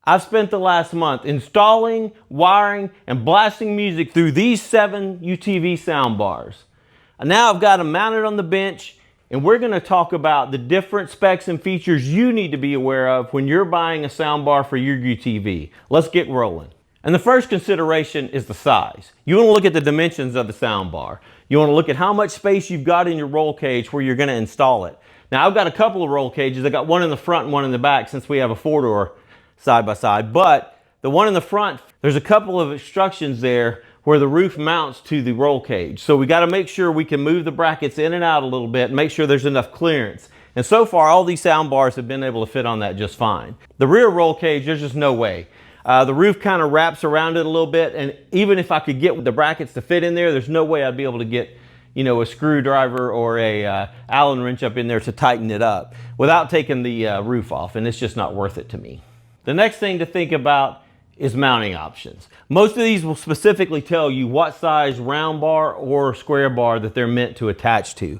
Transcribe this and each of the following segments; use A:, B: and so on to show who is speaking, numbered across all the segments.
A: I've spent the last month installing, wiring, and blasting music through these 7 UTV soundbars. And now I've got them mounted on the bench, and we're going to talk about the different specs and features you need to be aware of when you're buying a soundbar for your UTV. Let's get rolling. And the first consideration is the size. You want to look at the dimensions of the soundbar. You want to look at how much space you've got in your roll cage where you're going to install it. Now I've got a couple of roll cages. I got one in the front and one in the back since we have a 4-door side by side. But the one in the front, there's a couple of instructions there where the roof mounts to the roll cage. So we got to make sure we can move the brackets in and out a little bit and make sure there's enough clearance. And so far all these soundbars have been able to fit on that just fine. The rear roll cage, there's just no way. The roof kind of wraps around it a little bit, and even if I could get the brackets to fit in there, there's no way I'd be able to get, you know, a screwdriver or a Allen wrench up in there to tighten it up without taking the roof off, and it's just not worth it to me. The next thing to think about is mounting options. Most of these will specifically tell you what size round bar or square bar that they're meant to attach to.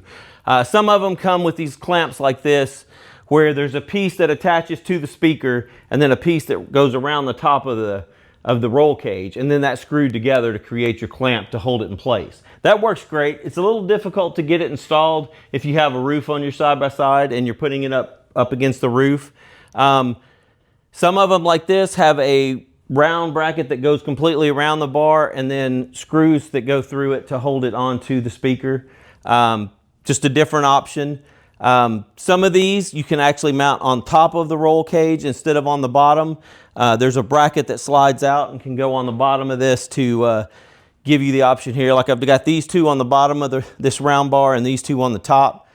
A: Some of them come with these clamps like this, where there's a piece that attaches to the speaker and then a piece that goes around the top of the roll cage, and then that's screwed together to create your clamp to hold it in place. That works great. It's a little difficult to get it installed if you have a roof on your side-by-side and you're putting it up against the roof. Some of them like this have a round bracket that goes completely around the bar and then screws that go through it to hold it onto the speaker. Just a different option. Some of these you can actually mount on top of the roll cage instead of on the bottom. There's a bracket that slides out and can go on the bottom of this to give you the option here. Like I've got these two on the bottom of this round bar and these two on the top.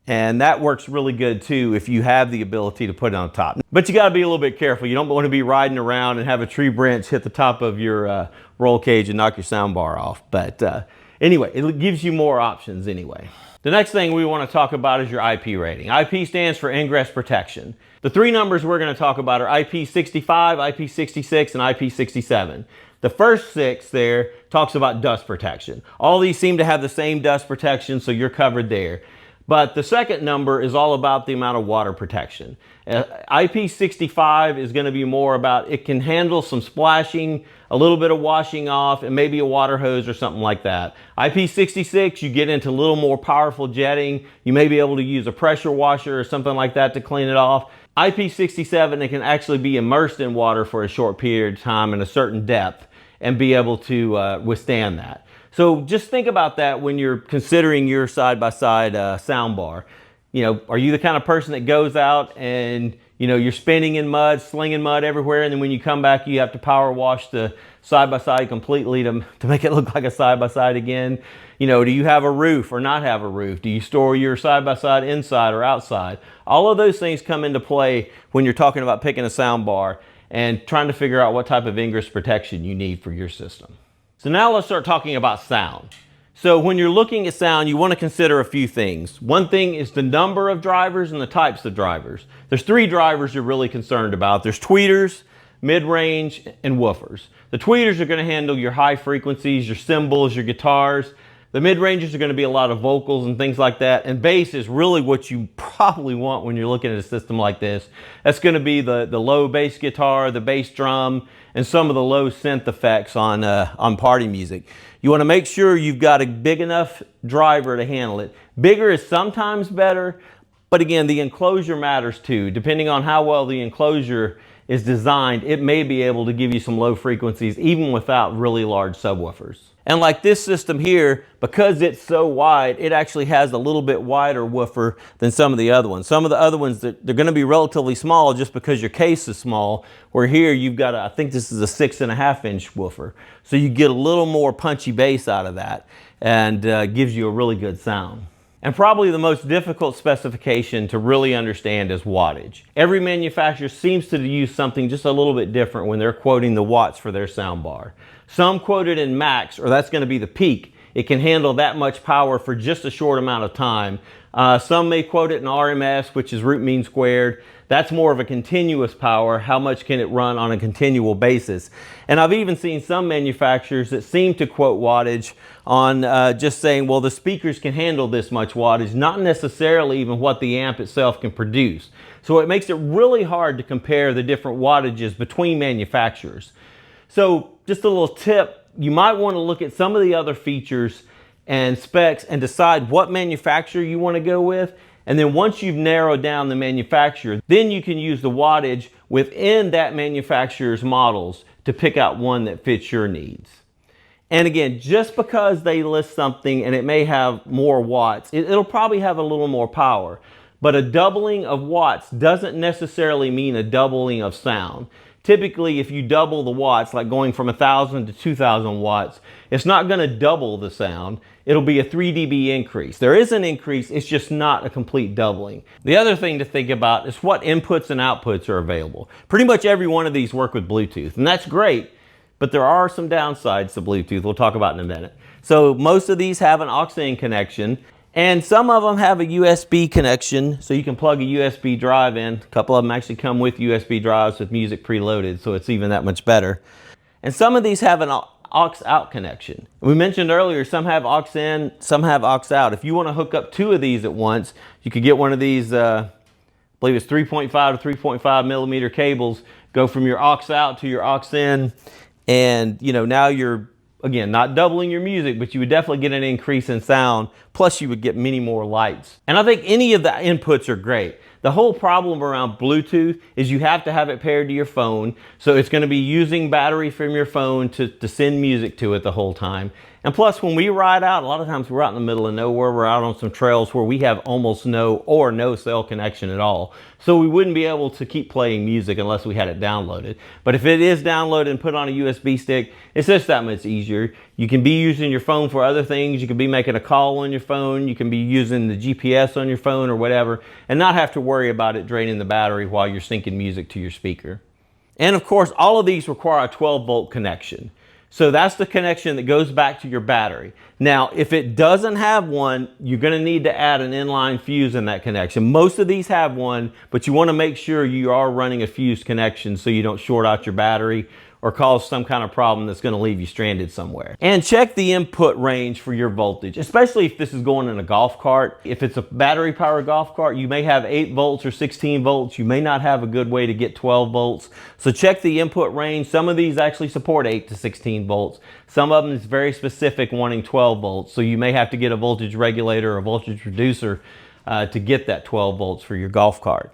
A: And that works really good too if you have the ability to put it on top. But you got to be a little bit careful. You don't want to be riding around and have a tree branch hit the top of your roll cage and knock your sound bar off. But anyway, it gives you more options anyway. The next thing we want to talk about is your IP rating. IP stands for ingress protection. The 3 numbers we're going to talk about are IP65, IP66, and IP67. The first 6 there talks about dust protection. All these seem to have the same dust protection, so you're covered there. But the second number is all about the amount of water protection. IP65 is going to be more about it can handle some splashing, a little bit of washing off, and maybe a water hose or something like that. IP66, you get into a little more powerful jetting. You may be able to use a pressure washer or something like that to clean it off. IP67, it can actually be immersed in water for a short period of time in a certain depth and be able to withstand that. So just think about that when you're considering your side-by-side soundbar. You know, are you the kind of person that goes out and, you know, you're spinning in mud, slinging mud everywhere, and then when you come back, you have to power wash the side-by-side completely to make it look like a side-by-side again? You know, do you have a roof or not have a roof? Do you store your side-by-side inside or outside? All of those things come into play when you're talking about picking a soundbar and trying to figure out what type of ingress protection you need for your system. So now let's start talking about sound. So when you're looking at sound, you want to consider a few things. One thing is the number of drivers and the types of drivers. There's 3 drivers you're really concerned about. There's tweeters, mid-range, and woofers. The tweeters are going to handle your high frequencies, your cymbals, your guitars. The mid-ranges are going to be a lot of vocals and things like that. And bass is really what you probably want when you're looking at a system like this. That's going to be the low bass guitar, the bass drum, and some of the low synth effects on party music. You want to make sure you've got a big enough driver to handle it. Bigger is sometimes better, but again, the enclosure matters too. Depending on how well the enclosure is designed, it may be able to give you some low frequencies even without really large subwoofers. And like this system here, because it's so wide, it actually has a little bit wider woofer than some of the other ones. Some of the other ones, they're going to be relatively small just because your case is small, where here you've got, I think this is a 6.5 inch woofer. So you get a little more punchy bass out of that and gives you a really good sound. And probably the most difficult specification to really understand is wattage. Every manufacturer seems to use something just a little bit different when they're quoting the watts for their soundbar. Some quote it in max, or that's going to be the peak. it can handle that much power for just a short amount of time. Some may quote it in RMS, which is root mean squared. That's more of a continuous power. How much can it run on a continual basis? And I've even seen some manufacturers that seem to quote wattage on just saying, well, the speakers can handle this much wattage, not necessarily even what the amp itself can produce. So it makes it really hard to compare the different wattages between manufacturers. So just a little tip, you might want to look at some of the other features and specs and decide what manufacturer you want to go with. And then once you've narrowed down the manufacturer, then you can use the wattage within that manufacturer's models to pick out one that fits your needs. And again, just because they list something and it may have more watts, it'll probably have a little more power. But a doubling of watts doesn't necessarily mean a doubling of sound. Typically, if you double the watts, like going from 1,000 to 2,000 watts, it's not going to double the sound. It'll be a 3 dB increase. There is an increase, it's just not a complete doubling. The other thing to think about is what inputs and outputs are available. Pretty much every one of these work with Bluetooth, and that's great, but there are some downsides to Bluetooth we'll talk about in a minute. So most of these have an aux-in connection, and some of them have a USB connection, so you can plug a USB drive in. A couple of them actually come with USB drives with music preloaded, so it's even that much better. And some of these have an aux-out connection. We mentioned earlier, some have aux-in, some have aux-out. If you want to hook up two of these at once, you could get one of these, I believe it's 3.5 to 3.5 millimeter cables, go from your aux-out to your aux-in, and now you're, again, not doubling your music, but you would definitely get an increase in sound, plus you would get many more lights. And I think any of the inputs are great. The whole problem around Bluetooth is you have to have it paired to your phone, so it's going to be using battery from your phone to send music to it the whole time. And plus, when we ride out, a lot of times we're out in the middle of nowhere, we're out on some trails where we have almost no or no cell connection at all. So we wouldn't be able to keep playing music unless we had it downloaded. But if it is downloaded and put on a USB stick, it's just that much easier. You can be using your phone for other things. You can be making a call on your phone. You can be using the GPS on your phone or whatever, and not have to worry about it draining the battery while you're syncing music to your speaker. And of course, all of these require a 12-volt connection. So that's the connection that goes back to your battery. Now, if it doesn't have one, you're going to need to add an inline fuse in that connection. Most of these have one, but you want to make sure you are running a fused connection so you don't short out your battery or cause some kind of problem that's going to leave you stranded somewhere. And check the input range for your voltage, especially if this is going in a golf cart. If it's a battery powered golf cart, you may have 8 volts or 16 volts. You may not have a good way to get 12 volts. So check the input range. Some of these actually support 8 to 16 volts. Some of them is very specific, wanting 12 volts. So you may have to get a voltage regulator or a voltage reducer to get that 12 volts for your golf cart.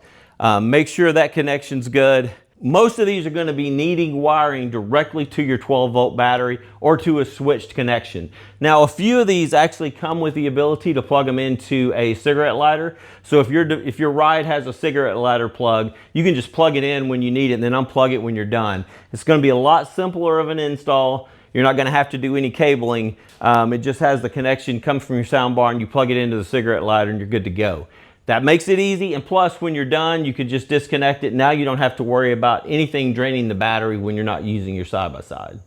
A: Make sure that connection's good. Most of these are going to be needing wiring directly to your 12-volt battery or to a switched connection. Now, a few of these actually come with the ability to plug them into a cigarette lighter. So if your ride has a cigarette lighter plug, you can just plug it in when you need it and then unplug it when you're done. It's going to be a lot simpler of an install. You're not going to have to do any cabling. It just has the connection, comes from your soundbar, and you plug it into the cigarette lighter and you're good to go. That makes it easy, and plus when you're done, you can just disconnect it. Now you don't have to worry about anything draining the battery when you're not using your side-by-side.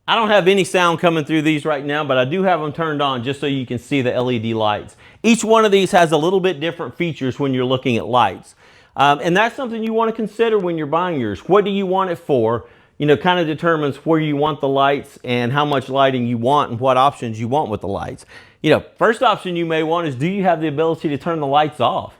A: I don't have any sound coming through these right now, but I do have them turned on just so you can see the LED lights. Each one of these has a little bit different features when you're looking at lights. And that's something you want to consider when you're buying yours. What do you want it for? Kind of determines where you want the lights and how much lighting you want and what options you want with the lights. First option you may want is, do you have the ability to turn the lights off?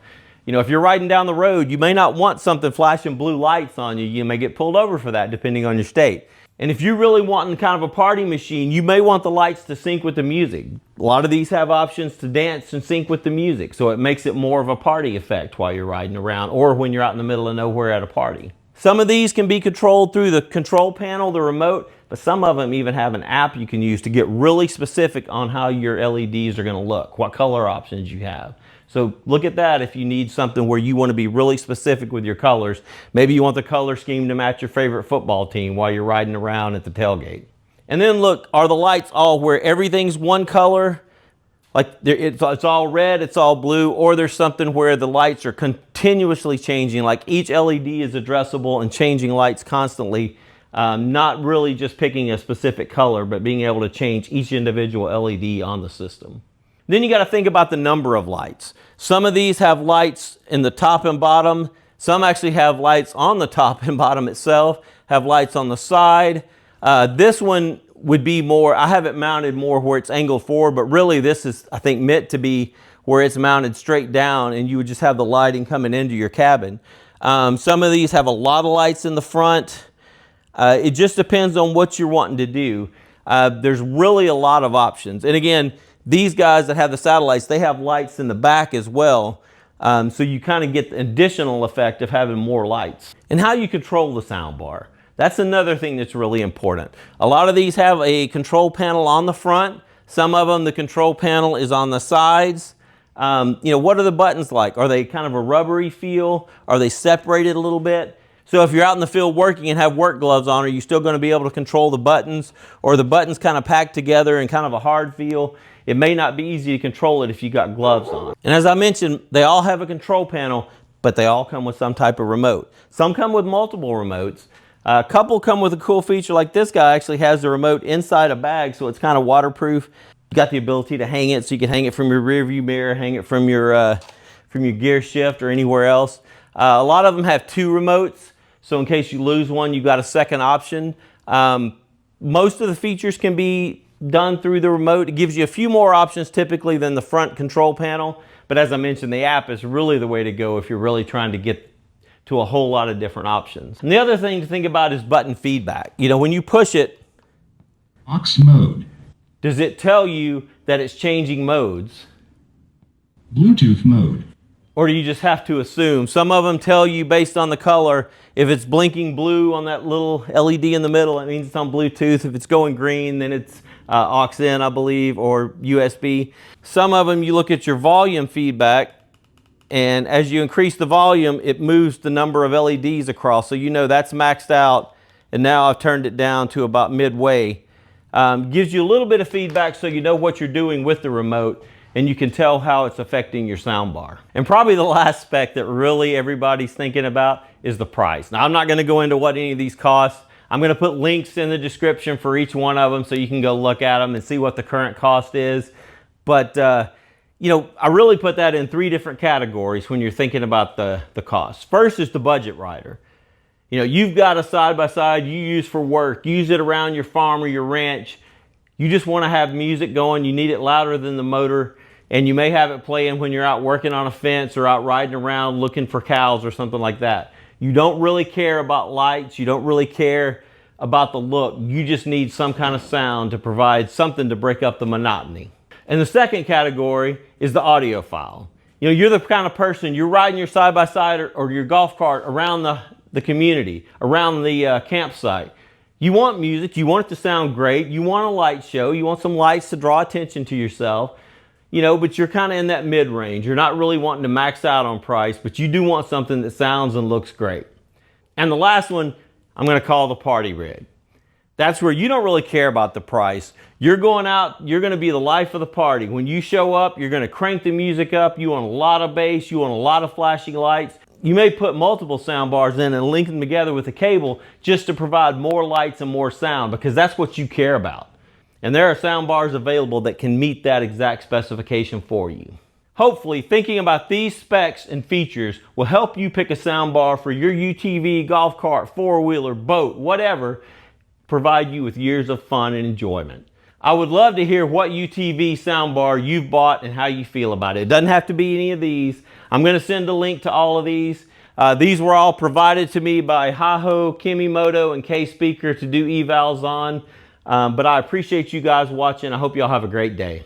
A: If you're riding down the road, you may not want something flashing blue lights on you. You may get pulled over for that depending on your state. And if you're really wanting kind of a party machine, you may want the lights to sync with the music. A lot of these have options to dance and sync with the music, so it makes it more of a party effect while you're riding around or when you're out in the middle of nowhere at a party. Some of these can be controlled through the control panel, the remote, but some of them even have an app you can use to get really specific on how your LEDs are going to look, what color options you have. So look at that if you need something where you want to be really specific with your colors. Maybe you want the color scheme to match your favorite football team while you're riding around at the tailgate. And then look, are the lights all where everything's one color? Like it's all red, it's all blue, or there's something where the lights are continuously changing, like each LED is addressable and changing lights constantly Not really just picking a specific color, but being able to change each individual LED on the system. Then you got to think about the number of lights. Some of these have lights in the top and bottom. Some actually have lights on the top and bottom itself, have lights on the side. This one would be more, I have it mounted more where it's angled forward, but really this is, I think, meant to be where it's mounted straight down and you would just have the lighting coming into your cabin. Some of these have a lot of lights in the front. It just depends on what you're wanting to do. There's really a lot of options. And again, these guys that have the satellites, they have lights in the back as well. So you kind of get the additional effect of having more lights. And how you control the soundbar. That's another thing that's really important. A lot of these have a control panel on the front. Some of them, the control panel is on the sides. You know, what are the buttons like? Are they kind of a rubbery feel? Are they separated a little bit? So if you're out in the field working and have work gloves on, are you still going to be able to control the buttons? Or are the buttons kind of packed together and kind of a hard feel? It may not be easy to control it if you got gloves on. And as I mentioned, they all have a control panel, but they all come with some type of remote. Some come with multiple remotes. A couple come with a cool feature like this guy actually has the remote inside a bag, so it's kind of waterproof. You got the ability to hang it, so you can hang it from your rear view mirror, hang it from your gear shift or anywhere else. A lot of them have two remotes, so in case you lose one, you've got a second option. Most of the features can be done through the remote. It gives you a few more options typically than the front control panel, but as I mentioned, the app is really the way to go if you're really trying to get to a whole lot of different options. And the other thing to think about is button feedback. You know, when you push it,
B: aux mode,
A: does it tell you that it's changing modes?
B: Bluetooth mode,
A: Or do you just have to assume? Some of them tell you based on the color. If it's blinking blue on that little LED in the middle, it means it's on Bluetooth. If it's going green, then it's aux in, I believe, or USB. Some of them, you look at your volume feedback, and as you increase the volume, it moves the number of LEDs across. So you know that's maxed out, and now I've turned it down to about midway. Gives you a little bit of feedback so you know what you're doing with the remote, and you can tell how it's affecting your soundbar. And probably the last spec that really everybody's thinking about is the price. Now, I'm not gonna go into what any of these cost. I'm gonna put links in the description for each one of them so you can go look at them and see what the current cost is. But you know, I really put that in three different categories when you're thinking about the cost. First is the budget rider. You know, you've got a side-by-side you use for work, use it around your farm or your ranch. You just wanna have music going, you need it louder than the motor, and you may have it playing when you're out working on a fence or out riding around looking for cows or something like that. You don't really care about lights, you don't really care about the look, you just need some kind of sound to provide something to break up the monotony. And the second category is the audiophile. You know, you're the kind of person, you're riding your side-by-side or your golf cart around the community, around the campsite. You want music, you want it to sound great, you want a light show, you want some lights to draw attention to yourself, you know, but you're kind of in that mid-range. You're not really wanting to max out on price, but you do want something that sounds and looks great. And the last one, I'm gonna call the party rig. That's where you don't really care about the price. You're going out, you're gonna be the life of the party. When you show up, you're gonna crank the music up, you want a lot of bass, you want a lot of flashing lights. You may put multiple sound bars in and link them together with a cable just to provide more lights and more sound, because that's what you care about. And there are sound bars available that can meet that exact specification for you. Hopefully, thinking about these specs and features will help you pick a sound bar for your UTV, golf cart, four-wheeler, boat, whatever, provide you with years of fun and enjoyment. I would love to hear what UTV soundbar you've bought and how you feel about it. It doesn't have to be any of these. I'm going to send a link to all of these. These were all provided to me by Haho, Kimimoto, and K-Speaker to do evals on. But I appreciate you guys watching. I hope y'all have a great day.